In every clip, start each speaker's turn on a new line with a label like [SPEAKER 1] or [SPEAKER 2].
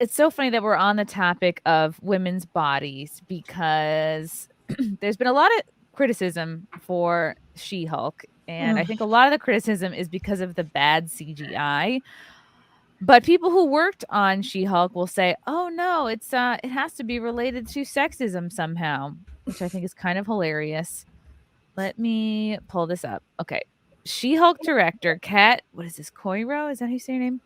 [SPEAKER 1] it's so funny that we're on the topic of women's bodies because there's been a lot of criticism for She-Hulk, and I think a lot of the criticism is because of the bad CGI. But people who worked on She-Hulk will say, "Oh no, it has to be related to sexism somehow," which I think is kind of hilarious. Let me pull this up. Okay. She-Hulk director Kat, what is this? Coiro? Is that how you say your name?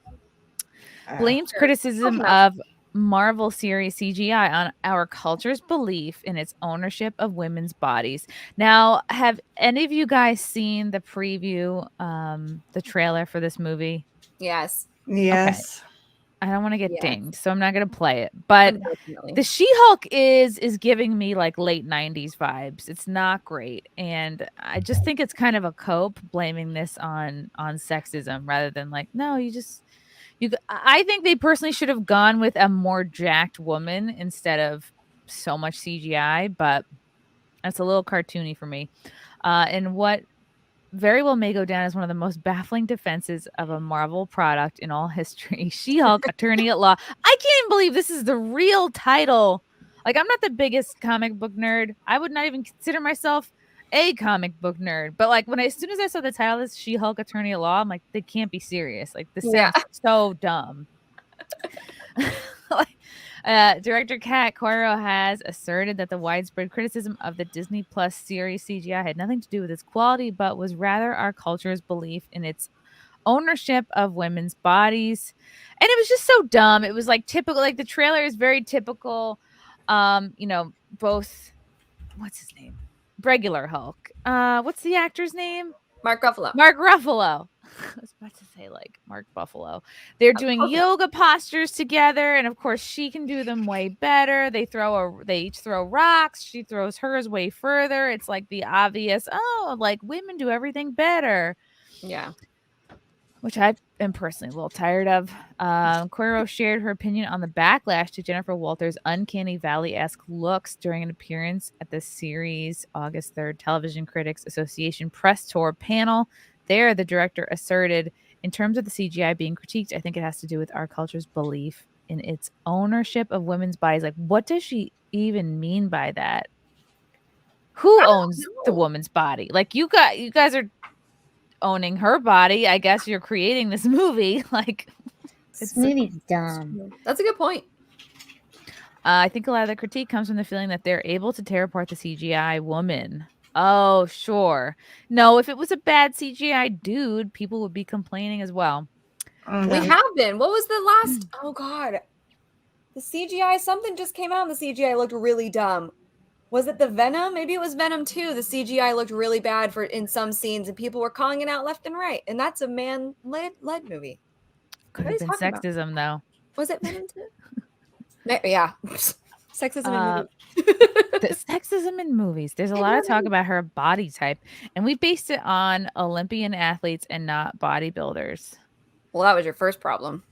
[SPEAKER 1] Blames criticism of Marvel series CGI on our culture's belief in its ownership of women's bodies. Now, have any of you guys seen the preview, the trailer for this movie?
[SPEAKER 2] Yes.
[SPEAKER 3] Yes.
[SPEAKER 1] I don't want to get
[SPEAKER 2] Yes.
[SPEAKER 1] dinged, so I'm not going to play it. But
[SPEAKER 2] Unfortunately.
[SPEAKER 1] the She-Hulk is giving me like late 90s vibes. It's not great, and I just think it's kind of a cope blaming this on sexism rather than like, no, I think they personally should have gone with a more jacked woman instead of so much CGI, but that's a little cartoony for me. And what very well may go down as one of the most baffling defenses of a Marvel product in all history. She-Hulk, attorney at law. I can't even believe this is the real title. Like, I'm not the biggest comic book nerd. I would not even consider myself a comic book nerd. But like, as soon as I saw the title, this She-Hulk, attorney at law, I'm like, they can't be serious. Like, this sounds so dumb. Director Kat Coiro has asserted that the widespread criticism of the Disney Plus series CGI had nothing to do with its quality, but was rather our culture's belief in its ownership of women's bodies. And it was just so dumb. It was like typical, like the trailer is very typical. Both, what's his name? Regular Hulk. What's the actor's name?
[SPEAKER 2] Mark Ruffalo.
[SPEAKER 1] Mark Ruffalo. I was about to say like Mark Buffalo. They're doing yoga postures together, and of course she can do them way better. They each throw rocks. She throws hers way further. It's like the obvious, like women do everything better.
[SPEAKER 2] Yeah.
[SPEAKER 1] Which I am personally a little tired of. Coiro shared her opinion on the backlash to Jennifer Walters' Uncanny Valley-esque looks during an appearance at the series' August 3rd Television Critics Association press tour panel. There, the director asserted, in terms of the CGI being critiqued, I think it has to do with our culture's belief in its ownership of women's bodies. Like, what does she even mean by that? Who owns the woman's body? Like, you guys are owning her body. I guess you're creating this movie. Like,
[SPEAKER 4] this movie's dumb.
[SPEAKER 2] That's a good point.
[SPEAKER 1] I think a lot of the critique comes from the feeling that they're able to tear apart the CGI woman. Oh, sure. No, if it was a bad CGI dude, people would be complaining as well.
[SPEAKER 2] We have been. What was the last? Oh, God. The CGI, something just came out and the CGI looked really dumb. Was it the Venom? Maybe it was Venom 2. The CGI looked really bad in some scenes and people were calling it out left and right. And that's a man-led movie.
[SPEAKER 1] Could have been sexism, though.
[SPEAKER 2] Was it Venom 2? Yeah. Sexism in movies.
[SPEAKER 1] The sexism in movies. There's a lot of talk about her body type, and we based it on Olympian athletes and not bodybuilders.
[SPEAKER 2] Well, that was your first problem.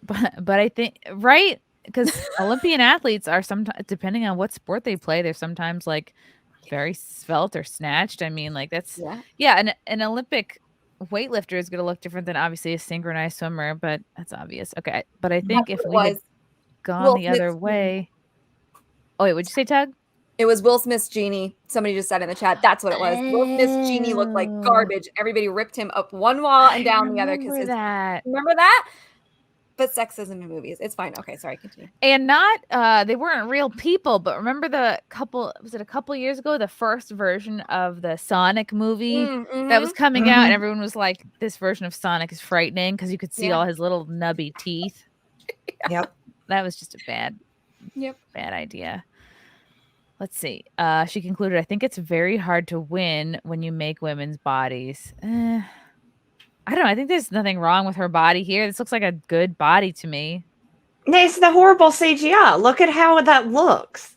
[SPEAKER 1] But I think, right? Because Olympian athletes are sometimes, depending on what sport they play, they're sometimes like very svelte or snatched. I mean, like that's an Olympic weightlifter is going to look different than obviously a synchronized swimmer, but that's obvious. Okay, but I think if we had gone the other way. Oh wait, what'd you say, Tugg?
[SPEAKER 2] It was Will Smith's genie. Somebody just said in the chat. That's what it was. Will Smith's genie looked like garbage. Everybody ripped him up one wall and down the other.
[SPEAKER 1] Remember that?
[SPEAKER 2] Remember that? But sexism in movies. It's fine. Okay, sorry, continue.
[SPEAKER 1] And not, they weren't real people, but remember was it a couple years ago, the first version of the Sonic movie that was coming out, and everyone was like, this version of Sonic is frightening because you could see all his little nubby teeth.
[SPEAKER 3] Yep.
[SPEAKER 1] That was just a bad idea. Let's see. She concluded, I think it's very hard to win when you make women's bodies. I don't know. I think there's nothing wrong with her body here. This looks like a good body to me.
[SPEAKER 3] It's the horrible CGI. Look at how that looks.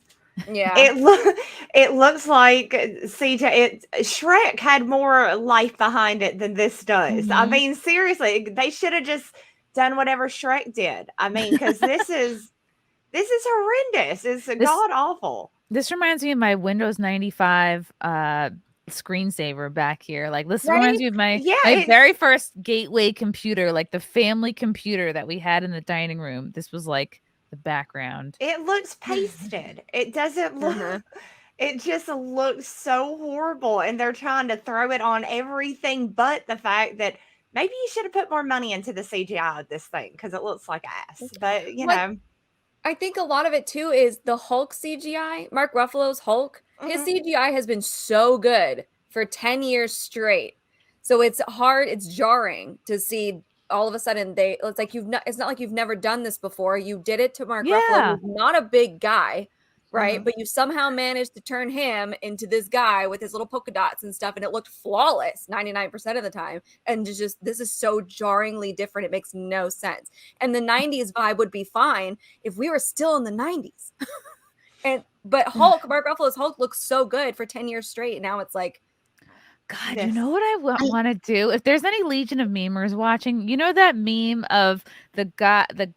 [SPEAKER 2] Yeah.
[SPEAKER 3] It looks like CGI. Shrek had more life behind it than this does. I mean, seriously, they should have just done whatever Shrek did. I mean, because this is horrendous. It's god awful.
[SPEAKER 1] This reminds me of my Windows 95 screensaver back here. Like this
[SPEAKER 3] Right?
[SPEAKER 1] reminds me of my very first gateway computer, like the family computer that we had in the dining room. This was like the background.
[SPEAKER 3] It looks pasted. It doesn't look. It just looks so horrible, and they're trying to throw it on everything but the fact that maybe you should have put more money into the CGI of this thing because it looks like ass. But you know,
[SPEAKER 2] I think a lot of it too is the Hulk CGI. Mark Ruffalo's Hulk. His CGI has been so good for 10 years straight. So it's hard, it's jarring to see all of a sudden it's like it's not like you've never done this before. You did it to Mark Ruffalo, who's not a big guy, right? But you somehow managed to turn him into this guy with his little polka dots and stuff, and it looked flawless 99% of the time. And just this is so jarringly different. It makes no sense. And the 90s vibe would be fine if we were still in the 90s. But Mark Ruffalo's Hulk looks so good for 10 years straight. Now it's like,
[SPEAKER 1] God, you know what I want to do? If there's any Legion of Memers watching, you know that meme of the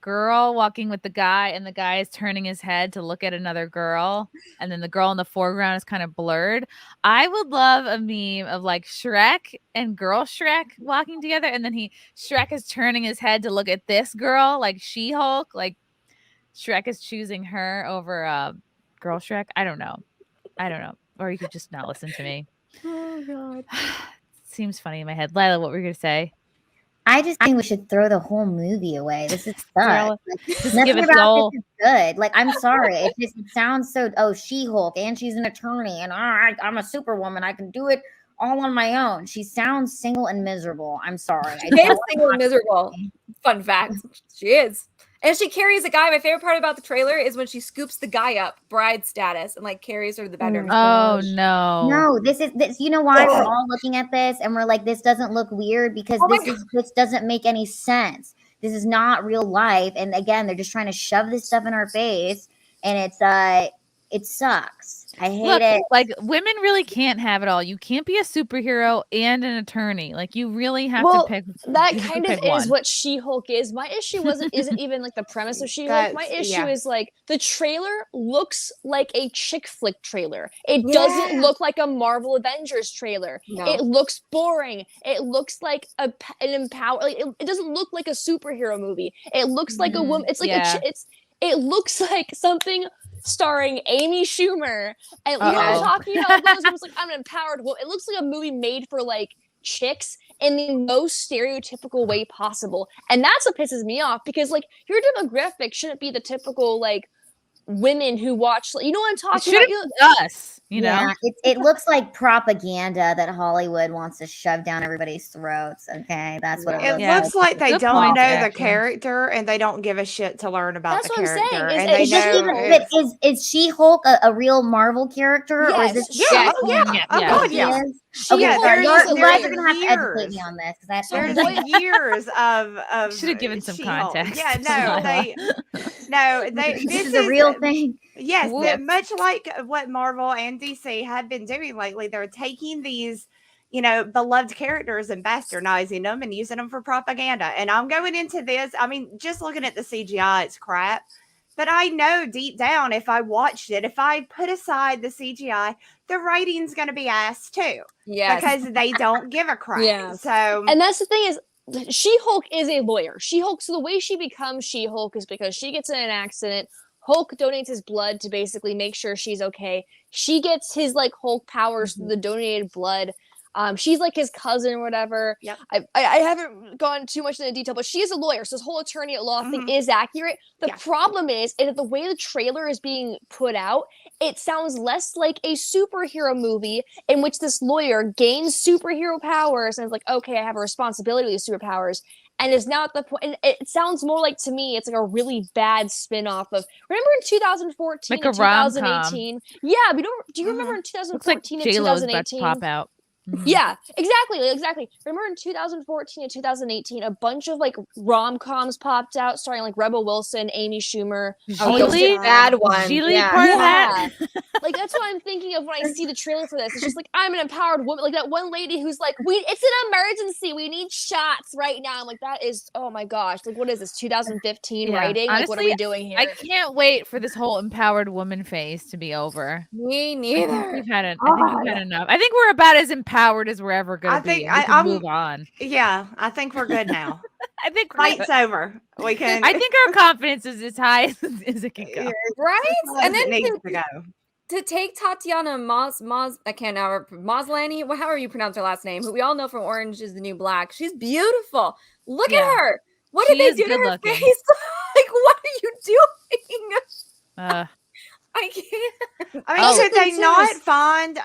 [SPEAKER 1] girl walking with the guy, and the guy is turning his head to look at another girl, and then the girl in the foreground is kind of blurred. I would love a meme of like Shrek and girl Shrek walking together, and then Shrek is turning his head to look at this girl, like She-Hulk, like Shrek is choosing her over girl Shrek. I don't know. Or you could just not listen to me.
[SPEAKER 2] Oh God.
[SPEAKER 1] Seems funny in my head. Lila, what were you gonna say?
[SPEAKER 4] I just think we should throw the whole movie away. This is sucks.
[SPEAKER 1] Just
[SPEAKER 4] Nothing
[SPEAKER 1] give us
[SPEAKER 4] about this is good. Like, I'm sorry. It sounds so, She-Hulk, and she's an attorney, and I'm a superwoman. I can do it all on my own. She sounds single and miserable. I'm sorry.
[SPEAKER 2] She is single and miserable. Fun fact. She is. And she carries a guy. My favorite part about the trailer is when she scoops the guy up, bride status, and like carries her to the bedroom.
[SPEAKER 1] Oh no.
[SPEAKER 4] No, this. You know why we're all looking at this and we're like, this doesn't look weird because this doesn't make any sense. This is not real life. And again, they're just trying to shove this stuff in our face, and it sucks. I hate it.
[SPEAKER 1] Like, women really can't have it all. You can't be a superhero and an attorney. Like, you really have to pick.
[SPEAKER 5] That kind of is what She-Hulk is. My issue isn't even like the premise of She-Hulk. My issue is like the trailer looks like a chick flick trailer. It doesn't look like a Marvel Avengers trailer. No. It looks boring. It looks like an empower. Like, it doesn't look like a superhero movie. It looks like a woman. It's like it looks like something starring Amy Schumer. And we were talking about those movies like, I'm an empowered woman. It looks like a movie made for like chicks in the most stereotypical way possible. And that's what pisses me off, because like your demographic shouldn't be the typical like women who watch, you know what I'm talking about?
[SPEAKER 1] Be us, you know?
[SPEAKER 4] It looks like propaganda that Hollywood wants to shove down everybody's throats. Okay, that's what it
[SPEAKER 3] looks like. They don't know the character, and they don't give a shit to learn about the character. And they know
[SPEAKER 4] is She-Hulk a real Marvel character, or is this?
[SPEAKER 3] Yeah.
[SPEAKER 4] Okay, you guys are gonna have to educate me on this, because
[SPEAKER 3] there's years of
[SPEAKER 1] should have given some context.
[SPEAKER 3] Yeah,
[SPEAKER 4] this is a real thing.
[SPEAKER 3] Yes, much like what Marvel and DC had been doing lately, they're taking these, beloved characters and bastardizing them and using them for propaganda. And I'm going into this. I mean, just looking at the CGI, it's crap. But I know deep down, if I watched it, if I put aside the CGI, the writing's going to be ass too. Yeah, because they don't give a crap.
[SPEAKER 5] Yeah.
[SPEAKER 3] So,
[SPEAKER 5] and that's the thing is, She-Hulk is a lawyer. She-Hulk. So the way she becomes She-Hulk is because she gets in an accident. Hulk donates his blood to basically make sure she's okay. She gets his like Hulk powers through the donated blood. She's like his cousin or whatever. Yep. I haven't gone too much into detail, but she is a lawyer, so this whole attorney at law thing is accurate. The problem is that the way the trailer is being put out, it sounds less like a superhero movie in which this lawyer gains superhero powers and is like, okay, I have a responsibility with superpowers, and is now at the point. And it sounds more like, to me, it's like a really bad spin-off of. Remember in 2014
[SPEAKER 1] like
[SPEAKER 5] and 2018? Yeah, but do you remember in 2014 and 2018?
[SPEAKER 1] About to pop out.
[SPEAKER 5] Yeah, exactly. Remember in 2014 and 2018, a bunch of like rom-coms popped out starring like Rebel Wilson, Amy Schumer.
[SPEAKER 2] Really bad one.
[SPEAKER 1] Part of that.
[SPEAKER 5] Like, that's what I'm thinking of when I see the trailer for this. It's just like, I'm an empowered woman. Like that one lady who's like, it's an emergency. We need shots right now. I'm like, that is, oh my gosh. Like, what is this, 2015 writing?
[SPEAKER 1] Honestly,
[SPEAKER 5] like, what are we doing here?
[SPEAKER 1] I can't wait for this whole empowered woman phase to be over.
[SPEAKER 2] Me neither.
[SPEAKER 1] I think we've had enough. I think we're about as empowered as we're ever going to be. We can move on.
[SPEAKER 3] Yeah, I think we're good now.
[SPEAKER 1] I think
[SPEAKER 3] fight's over. We can.
[SPEAKER 1] I think our confidence is as high as it can go.
[SPEAKER 2] Right? And then
[SPEAKER 3] it needs to go.
[SPEAKER 2] To take Tatiana Maslany, how are you pronounce her last name? Who we all know from Orange is the New Black. She's beautiful. Look at her. What did they do to her face? Like, what are you doing? I can't.
[SPEAKER 3] I mean, could they not find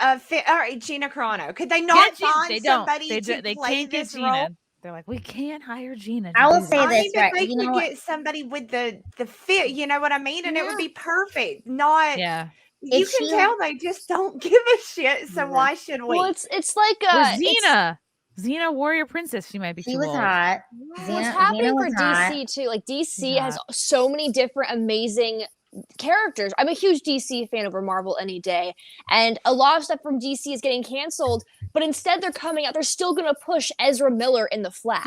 [SPEAKER 3] Gina Carano? Could they not find somebody to play this role?
[SPEAKER 1] They're like, we can't hire Gina.
[SPEAKER 4] I will say this,
[SPEAKER 3] right? They could get somebody with the fit. You know what I mean? And it would be perfect. Not.
[SPEAKER 1] Yeah.
[SPEAKER 3] You can tell they just don't give a shit. So why should we?
[SPEAKER 5] Well, it's like
[SPEAKER 1] Xena, warrior princess. She might be.
[SPEAKER 4] She was hot.
[SPEAKER 5] What's happening for DC too? Like DC has so many different amazing characters. I'm a huge DC fan over Marvel any day, and a lot of stuff from DC is getting canceled, but instead they're coming out, they're still going to push Ezra Miller in The Flash.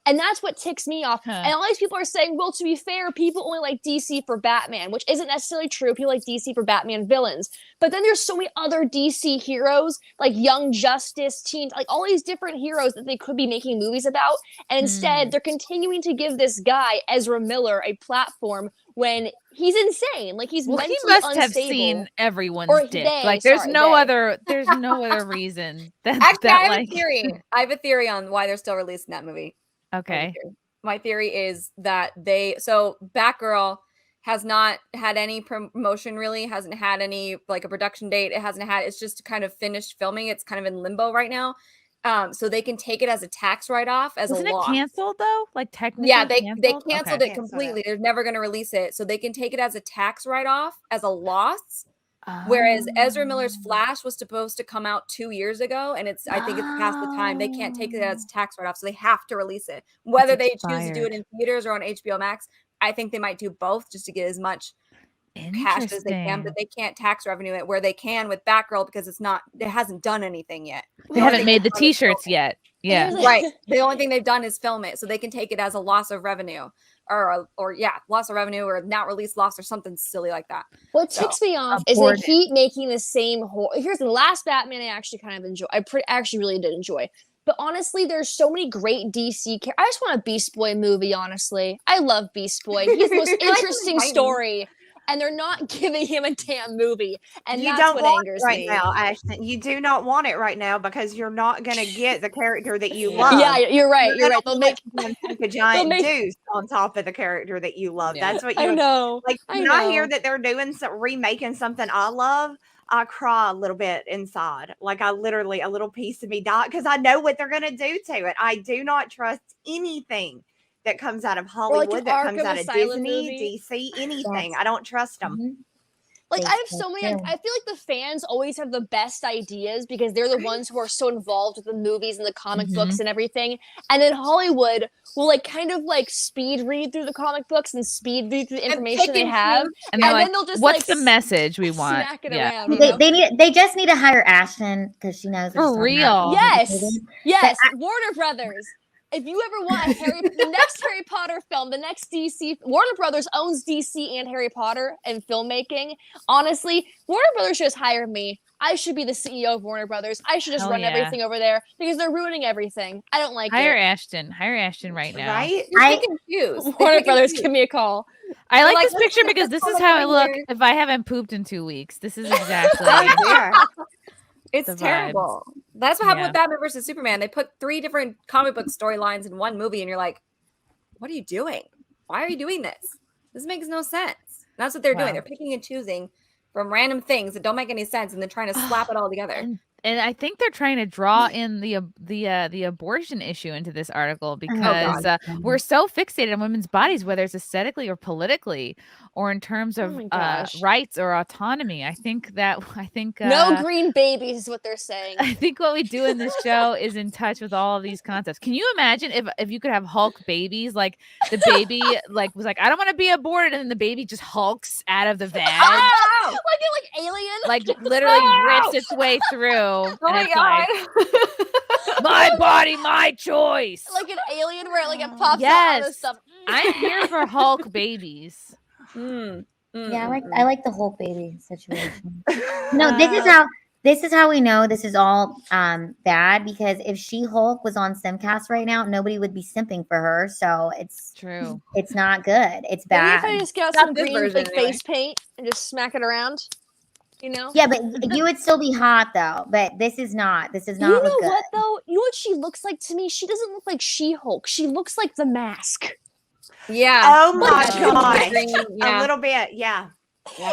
[SPEAKER 5] And that's what ticks me off. And all these people are saying, well, to be fair, people only like DC for Batman, which isn't necessarily true. People like DC for Batman villains. But then there's so many other DC heroes, like Young Justice, Teens, like all these different heroes that they could be making movies about. And instead, they're continuing to give this guy, Ezra Miller, a platform when he's insane. Like he's mentally
[SPEAKER 1] he must
[SPEAKER 5] unstable.
[SPEAKER 1] Have seen everyone's dick. Like there's no other reason.
[SPEAKER 2] Actually, I have a theory. I have a theory on why they're still releasing that movie.
[SPEAKER 1] Okay.
[SPEAKER 2] My theory is that Batgirl has not had any promotion, really hasn't had any like a production date. It's just kind of finished filming. It's kind of in limbo right now. So they can take it as a tax write-off as a loss.
[SPEAKER 1] Isn't it canceled though? Like technically,
[SPEAKER 2] they canceled it completely. They're never going to release it, so they can take it as a tax write-off as a loss. Whereas Ezra Miller's Flash was supposed to come out 2 years ago, and I think it's past the time. They can't take it as a tax write-off, so they have to release it. Whether they choose to do it in theaters or on HBO Max, I think they might do both just to get as much cash as they can, but they can't tax revenue it where they can with Batgirl because it hasn't done anything yet.
[SPEAKER 1] They haven't made the t-shirts yet. Yeah.
[SPEAKER 2] Right. The only thing they've done is film it. So they can take it as a loss of revenue or loss of revenue or not release loss or something silly like that.
[SPEAKER 5] What ticks me off is they keep making the same here's the last Batman I actually kind of enjoy. I actually really did enjoy. But honestly, there's so many great DC characters. I just want a Beast Boy movie, honestly. I love Beast Boy. He's the most interesting story. And they're not giving him a damn movie. And that's what angers me.
[SPEAKER 3] Right now, Ashton. You do not want it right now because you're not going to get the character that you love.
[SPEAKER 5] Yeah, you're right. You're right.
[SPEAKER 3] They'll make a giant deuce on top of the character that you love.
[SPEAKER 5] Yeah.
[SPEAKER 3] That's what you
[SPEAKER 5] know.
[SPEAKER 3] Like, when I hear that they're remaking something I love, I cry a little bit inside. Like a little piece of me died because I know what they're going to do to it. I do not trust anything that comes out of Hollywood, that comes out of Disney, DC, anything. I don't trust them.
[SPEAKER 5] Like I have so many. I feel like the fans always have the best ideas because they're the ones who are so involved with the movies and the comic books and everything. And then Hollywood will like kind of like speed read through the comic books and speed read through the information they have,
[SPEAKER 1] and then they'll just what's the message we want?
[SPEAKER 5] Smack it around,
[SPEAKER 4] they just need to hire Ashton because she knows
[SPEAKER 1] for real.
[SPEAKER 5] Yes, Warner Brothers. If you ever want the next Harry Potter film, the next DC, Warner Brothers owns DC and Harry Potter and filmmaking. Honestly, Warner Brothers should just hire me. I should be the CEO of Warner Brothers. I should just run everything over there because they're ruining everything. I don't like
[SPEAKER 1] Hire Ashton right now.
[SPEAKER 3] Right?
[SPEAKER 2] I confused.
[SPEAKER 5] Warner Brothers, give me a call.
[SPEAKER 1] I like this picture because this is how I look if I haven't pooped in 2 weeks. This is exactly.
[SPEAKER 2] It's terrible. That's what happened with Batman versus Superman. They put 3 different comic book storylines in one movie, and you're like, what are you doing? Why are you doing this? This makes no sense. And that's what they're doing. They're picking and choosing from random things that don't make any sense and then trying to slap it all together.
[SPEAKER 1] And I think they're trying to draw in the abortion issue into this article because we're so fixated on women's bodies, whether it's aesthetically or politically, or in terms of rights or autonomy. I think
[SPEAKER 5] no green babies is what they're saying.
[SPEAKER 1] I think what we do in this show is in touch with all of these concepts. Can you imagine if you could have Hulk babies, like the baby was like, I don't want to be aborted, and then the baby just hulks out of the vag,
[SPEAKER 5] like Alien,
[SPEAKER 1] like literally rips its way through.
[SPEAKER 2] Oh my God.
[SPEAKER 1] Like, my body, my choice.
[SPEAKER 5] Like an alien where like it pops out of stuff.
[SPEAKER 1] I'm here for Hulk babies.
[SPEAKER 4] Yeah, I like the Hulk baby situation. No, this is how we know this is all bad, because if She-Hulk was on SimpCast right now, nobody would be simping for her. So it's
[SPEAKER 1] true.
[SPEAKER 4] It's not good. It's bad.
[SPEAKER 5] Maybe if I just get some green face paint and just smack it around. You know?
[SPEAKER 4] Yeah, but you would still be hot though. But this is not. This is not.
[SPEAKER 5] You know
[SPEAKER 4] good.
[SPEAKER 5] what though? You know what she looks like to me? She doesn't look like She-Hulk. She looks like the Mask.
[SPEAKER 2] Yeah.
[SPEAKER 3] Oh my God.
[SPEAKER 2] Yeah.
[SPEAKER 3] A little bit. Yeah.
[SPEAKER 2] I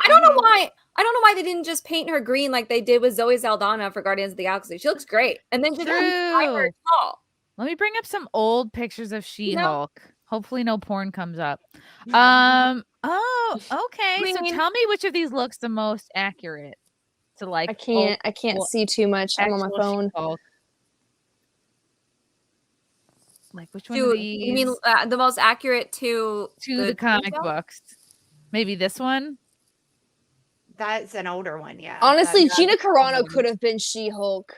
[SPEAKER 2] don't know why they didn't just paint her green like they did with Zoe Saldana for Guardians of the Galaxy. She looks great, and then just her tall.
[SPEAKER 1] Let me bring up some old pictures of She-Hulk. Hopefully, no porn comes up. Oh, okay. So tell me which of these looks the most accurate to like.
[SPEAKER 5] I can't see too much. I'm on my phone.
[SPEAKER 1] She-Hulk. Like which one of these?
[SPEAKER 2] You mean the most accurate to
[SPEAKER 1] the comic books? Maybe this one.
[SPEAKER 3] That's an older one, yeah.
[SPEAKER 5] Honestly, Gina Carano could have been She-Hulk.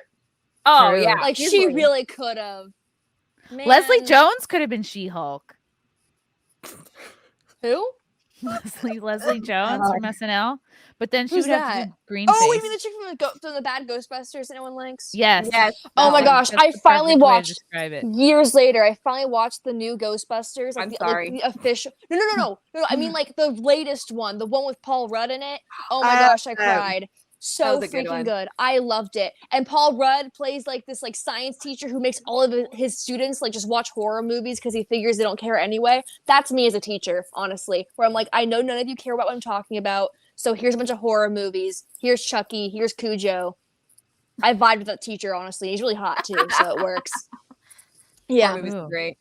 [SPEAKER 2] Oh, yeah.
[SPEAKER 5] Like, she really could have.
[SPEAKER 1] Leslie Jones could have been She-Hulk.
[SPEAKER 5] Who?
[SPEAKER 1] Leslie Jones from SNL. But then she would have to do green
[SPEAKER 5] face.
[SPEAKER 1] Oh,
[SPEAKER 5] you mean the chick from the Bad Ghostbusters that no one likes?
[SPEAKER 1] Yes.
[SPEAKER 5] Oh my gosh, I finally watched, years later, I finally watched the new Ghostbusters. Like,
[SPEAKER 2] I'm sorry.
[SPEAKER 5] Like the official. No. I mean, like, the latest one, the one with Paul Rudd in it. Oh my gosh, I cried. So freaking good. I loved it. And Paul Rudd plays like this like science teacher who makes all of his students like just watch horror movies because he figures they don't care anyway. That's me as a teacher, honestly, where I'm like, I know none of you care about what I'm talking about. So here's a bunch of horror movies. Here's Chucky. Here's Cujo. I vibed with that teacher, honestly. He's really hot too, so it works. Yeah.
[SPEAKER 2] That movie's great.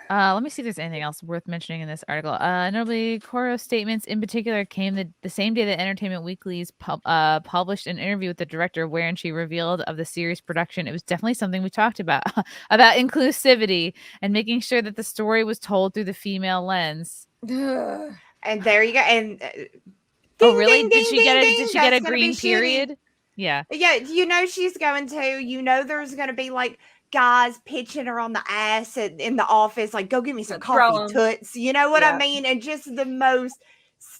[SPEAKER 1] Let me see if there's anything else worth mentioning in this article. Notably, Coro's statements in particular came the same day that Entertainment Weekly's published an interview with the director wherein she revealed of the series production. It was definitely something we talked about inclusivity and making sure that the story was told through the female lens.
[SPEAKER 3] And there you go. And
[SPEAKER 1] really? Did she get a green period? Shitty. Yeah.
[SPEAKER 3] Yeah, you know she's going to. You know there's going to be like guys pitching her on the ass in the office, like, go get me some coffee, toots. You know what I mean? And just the most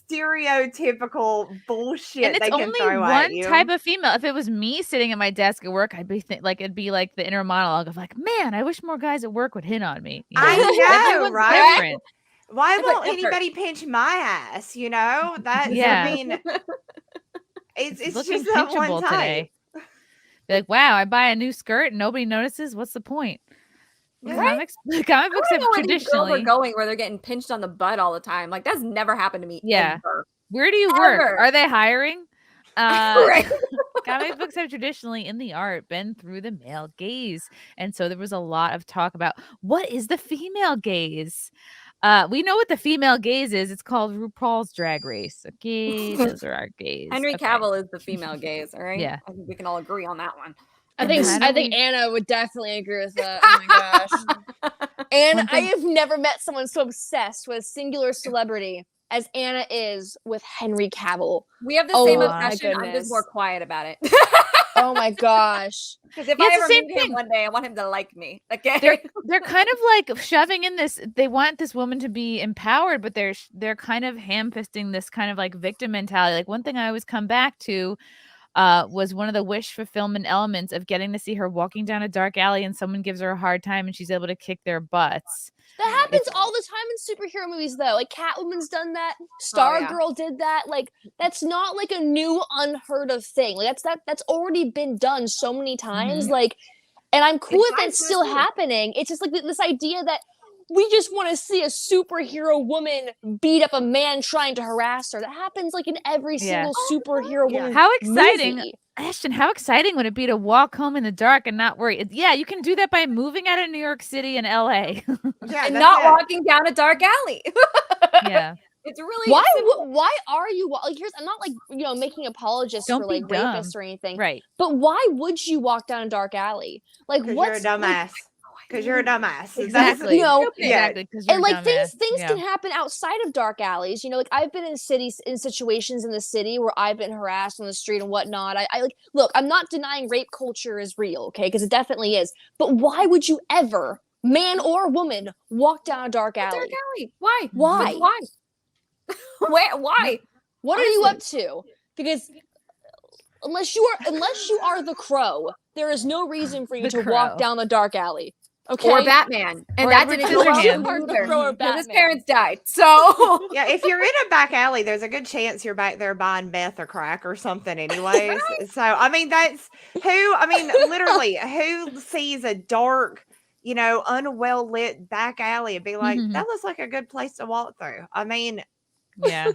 [SPEAKER 3] stereotypical bullshit they can throw at you.
[SPEAKER 1] One type of female. If it was me sitting at my desk at work, I'd be it'd be like the inner monologue of like, man, I wish more guys at work would hit on me. You know?
[SPEAKER 3] I know, right?
[SPEAKER 1] Different.
[SPEAKER 3] Why won't anybody pinch my ass? You know that.
[SPEAKER 1] Yeah.
[SPEAKER 3] I mean, it's
[SPEAKER 1] looking
[SPEAKER 3] just that one time.
[SPEAKER 1] Today. Be like, wow, I buy a new skirt and nobody notices. What's the point?
[SPEAKER 2] Right?
[SPEAKER 1] Comic books have traditionally
[SPEAKER 2] are going where they're getting pinched on the butt all the time. Like that's never happened to me.
[SPEAKER 1] Yeah.
[SPEAKER 2] Ever.
[SPEAKER 1] Where do you work? Are they hiring?
[SPEAKER 2] Right.
[SPEAKER 1] Comic books have traditionally in the art been through the male gaze, and so there was a lot of talk about what is the female gaze. We know what the female gaze is. It's called RuPaul's Drag Race. Okay, those are our gaze.
[SPEAKER 2] Henry Cavill is the female gaze. All right.
[SPEAKER 1] Yeah,
[SPEAKER 2] I think we can all agree on that one.
[SPEAKER 5] I think Anna would definitely agree with that. Oh my gosh. And I have never met someone so obsessed with singular celebrity as Anna is with Henry Cavill.
[SPEAKER 2] We have the same obsession. I'm just more quiet about it.
[SPEAKER 5] Oh my gosh.
[SPEAKER 2] Because if I ever meet him one day, I want him to like me. Okay.
[SPEAKER 1] They're kind of like shoving in this. They want this woman to be empowered, but they're kind of ham-fisting this kind of like victim mentality. Like one thing I always come back to was one of the wish fulfillment elements of getting to see her walking down a dark alley and someone gives her a hard time and she's able to kick their butts.
[SPEAKER 5] That happens all the time in superhero movies, though. Like Catwoman's done that. Stargirl did that. Like that's not like a new, unheard of thing. Like that's already been done so many times.
[SPEAKER 1] Mm-hmm.
[SPEAKER 5] Like, and I'm cool with that still happening. It's just like this idea that we just want to see a superhero woman beat up a man trying to harass her. That happens like in every single superhero woman.
[SPEAKER 1] How exciting!
[SPEAKER 5] Movie.
[SPEAKER 1] Ashton, how exciting would it be to walk home in the dark and not worry? Yeah, you can do that by moving out of New York City and LA.
[SPEAKER 2] And not walking down a dark alley.
[SPEAKER 1] Yeah.
[SPEAKER 2] It's really
[SPEAKER 5] why are you like? Here's I'm not like making apologists for like rapists or anything,
[SPEAKER 1] right?
[SPEAKER 5] But why would you walk down a dark alley? Like,
[SPEAKER 3] what's you're a dumbass? Because you're a dumbass.
[SPEAKER 1] Exactly.
[SPEAKER 5] Exactly. And like things can happen outside of dark alleys. Like I've been in situations in the city where I've been harassed on the street and whatnot. I like look. I'm not denying rape culture is real, okay? Because it definitely is. But why would you ever, man or woman, walk down a dark alley?
[SPEAKER 2] Dark alley. Why?
[SPEAKER 5] Why?
[SPEAKER 2] Why? Why?
[SPEAKER 5] What are you up to? Because unless you are the Crow, there is no reason for you to walk down the dark alley. Okay.
[SPEAKER 2] Or Batman. And that didn't go well either. His parents died. So
[SPEAKER 3] yeah, if you're in a back alley, there's a good chance you're back there buying meth or crack or something anyways. So I mean literally who sees a dark, unwell lit back alley and be like, that looks like a good place to walk through. I mean,
[SPEAKER 1] yeah.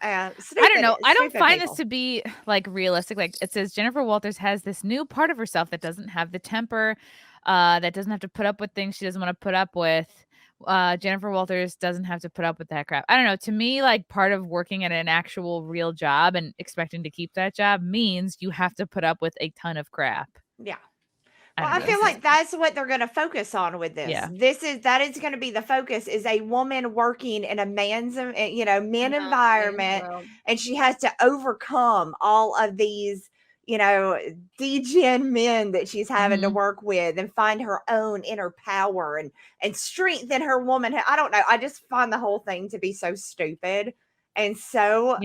[SPEAKER 1] I don't know. I don't find this to be like realistic. Like it says Jennifer Walters has this new part of herself that doesn't have the temper, that doesn't have to put up with things she doesn't want to put up with. Jennifer Walters doesn't have to put up with that crap. I don't know. To me, like part of working at an actual real job and expecting to keep that job means you have to put up with a ton of crap.
[SPEAKER 3] Yeah. Well, I feel like that's what they're going to focus on with this.
[SPEAKER 1] Yeah.
[SPEAKER 3] That is going to be the focus, is a woman working in a men environment, and she has to overcome all of these, degen men that she's having to work with and find her own inner power and strengthen her woman. I don't know. I just find the whole thing to be so stupid. And so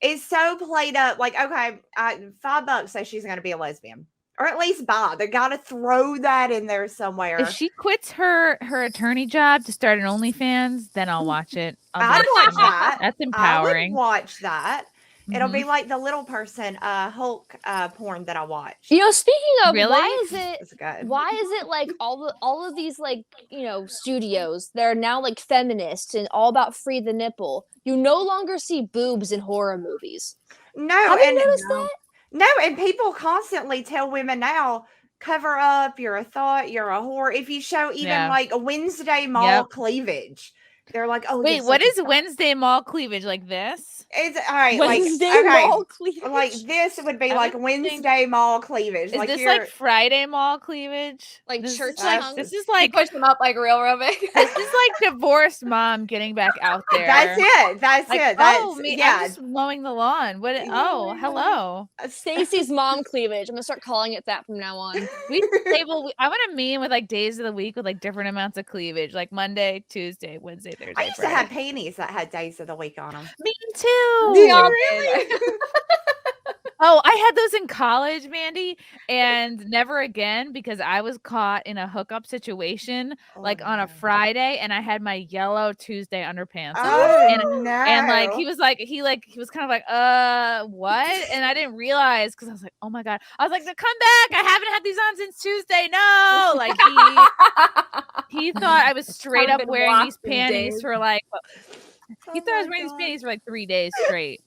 [SPEAKER 3] it's so played up. Like, okay, $5 says she's going to be a lesbian. Or at least bi. They got to throw that in there somewhere.
[SPEAKER 1] If she quits her attorney job to start an OnlyFans, then I'll watch it.
[SPEAKER 3] I'd watch that.
[SPEAKER 1] That's empowering.
[SPEAKER 3] I would watch that. It'll be like the little person Hulk porn that I watch.
[SPEAKER 5] Speaking of,
[SPEAKER 1] really?
[SPEAKER 5] why is it like all of these like studios that are now like feminist and all about free the nipple? You no longer see boobs in horror movies.
[SPEAKER 3] No,
[SPEAKER 5] have you noticed that?
[SPEAKER 3] No, and people constantly tell women now, cover up, you're a thought, you're a whore. If you show even like a Wednesday mall cleavage, they're like, oh,
[SPEAKER 1] wait, what is Wednesday mall cleavage? Like this?
[SPEAKER 3] It's all right.
[SPEAKER 5] Wednesday mall cleavage.
[SPEAKER 3] Like this would be like Wednesday mall cleavage.
[SPEAKER 1] Is like this like Friday mall cleavage?
[SPEAKER 5] Like church
[SPEAKER 1] tongues? This is like
[SPEAKER 2] push them up like real aerobic.
[SPEAKER 1] This is like divorced mom getting back out there.
[SPEAKER 3] That's it. That's
[SPEAKER 1] like,
[SPEAKER 3] it. That's,
[SPEAKER 1] I'm just mowing the lawn. What? Oh, hello.
[SPEAKER 5] Stacey's mom cleavage. I'm gonna start calling it that from now on.
[SPEAKER 1] We say, I want to meme with like days of the week with like different amounts of cleavage, like Monday, Tuesday, Wednesday, Thursday.
[SPEAKER 3] I used to have panties that had days of the week on them.
[SPEAKER 1] Me too.
[SPEAKER 3] Really?
[SPEAKER 1] Oh, I had those in college, Mandy, and never again because I was caught in a hookup situation on a Friday, and I had my yellow Tuesday underpants on. And like he was kind of like, what? And I didn't realize because I was like, oh my God. I was like, come back. I haven't had these on since Tuesday. No. Like he thought I was straight up wearing these panties for like he thought I was wearing these panties for like 3 days straight.